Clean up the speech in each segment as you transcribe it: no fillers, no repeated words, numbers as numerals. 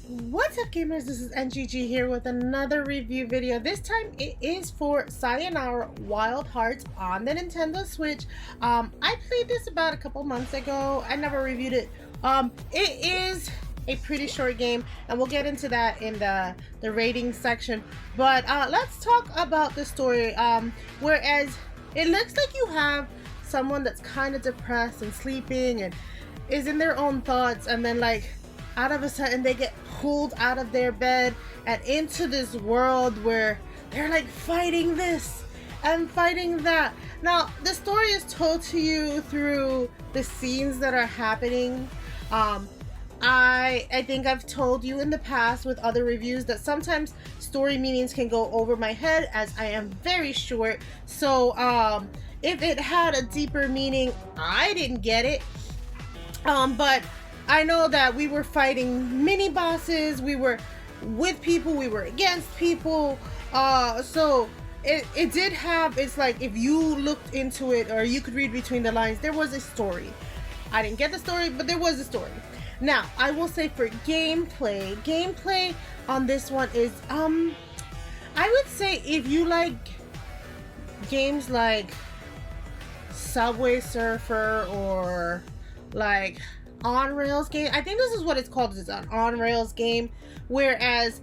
What's up, gamers? This is NGG here with another review video. This time it is for Sayonara Wild Hearts on the Nintendo Switch. I played this about a couple months ago. I never reviewed it. It is a pretty short game, and we'll get into that in the rating section. But let's talk about the story. Whereas it looks like you have someone that's kind of depressed and sleeping and is in their own thoughts, and then like out of a sudden they get pulled out of their bed and into this world where they're like fighting this and fighting that. Now the story is told to you through the scenes that are happening. I think I've told you in the past with other reviews that sometimes story meanings can go over my head as I am very short. So if it had a deeper meaning, I didn't get it. But I know that we were fighting mini bosses, we were with people, we were against people, so it did have, it's like if you looked into it or you could read between the lines, there was a story. I didn't get the story, but there was a story. Now, I will say for gameplay on this one is, I would say if you like games like Subway Surfer or like on rails game, I think this is what it's called, is an on rails game, whereas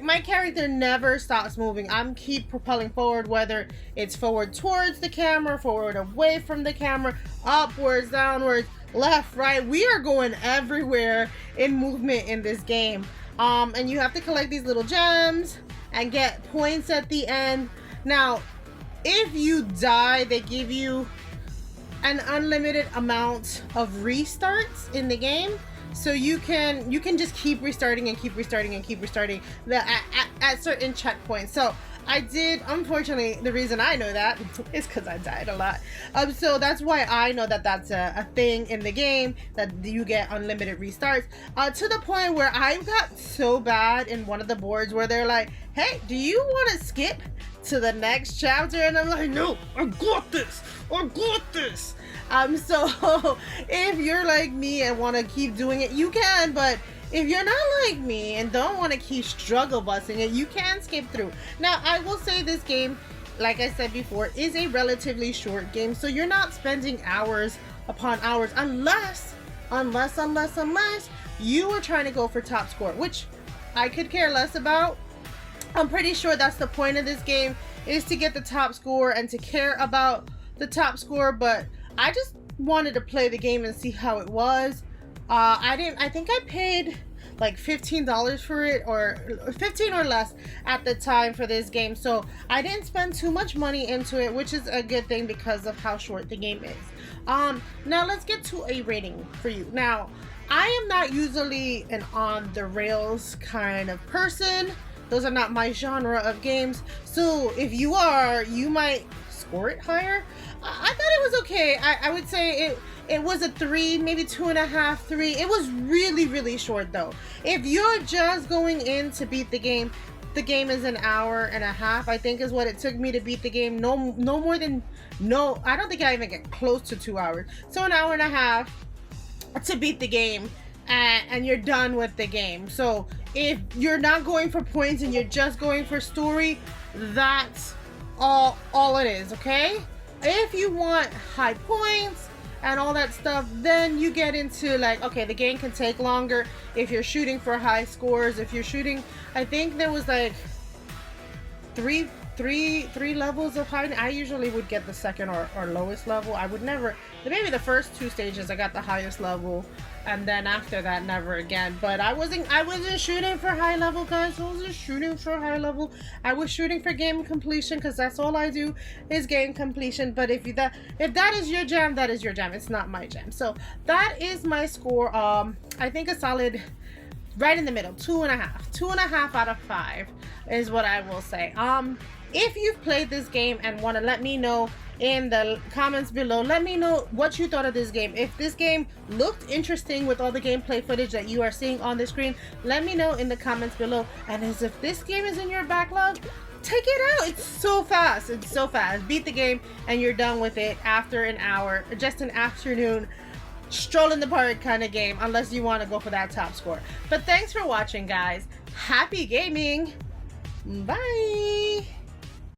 my character never stops moving. I'm keep propelling forward, whether it's forward towards the camera, forward away from the camera, upwards, downwards, left, right. We are going everywhere in movement in this game. And you have to collect these little gems and get points at the end. Now if you die, they give you an unlimited amount of restarts in the game, so you can just keep restarting and keep restarting and keep restarting at certain checkpoints. So I did, unfortunately, the reason I know that is because I died a lot. So that's why I know that that's a thing in the game, that you get unlimited restarts. To the point where I got so bad in one of the boards where they're like, hey, do you want to skip to the next chapter? And I'm like, no, I got this. So if you're like me and want to keep doing it, you can, but if you're not like me and don't want to keep struggle busting it, you can skip through. Now, I will say this game, like I said before, is a relatively short game, so you're not spending hours upon hours unless you are trying to go for top score, which I could care less about. I'm pretty sure that's the point of this game, is to get the top score and to care about the top score, but I just wanted to play the game and see how it was. I think I paid like $15 for it, or 15 or less at the time for this game, so I didn't spend too much money into it, which is a good thing because of how short the game is. Now let's get to a rating for you. Now, I am not usually an on the rails kind of person. Those are not my genre of games, so if you are, you might score it higher. I thought it was okay. I would say it was a 3, maybe 2.5, 3. It was really short though. If you're just going in to beat the game is an hour and a half, I think is what it took me to beat the game. No more than, I don't think I even get close to 2 hours. So an hour and a half to beat the game, and you're done with the game. So if you're not going for points and you're just going for story, that's all it is, okay? If you want high points and all that stuff, then you get into like, okay, the game can take longer if you're shooting for high scores. If you're shooting, I think there was like three levels of high. I usually would get the second or lowest level. I would never, maybe the first 2 stages I got the highest level, and then after that never again. But I wasn't shooting for high level, guys. I wasn't shooting for high level. I was shooting for game completion, because that's all I do is game completion. But if that is your jam, that is your jam. It's not my jam. So that is my score. I think a solid right in the middle, 2.5 out of 5 is what I will say. If you've played this game and want to let me know in the comments below, let me know what you thought of this game. If this game looked interesting with all the gameplay footage that you are seeing on the screen, let me know in the comments below. And as if this game is in your backlog, take it out. It's so fast. Beat the game and you're done with it after an hour, just an afternoon stroll in the park kind of game, unless you want to go for that top score. But thanks for watching, guys. Happy gaming. Bye.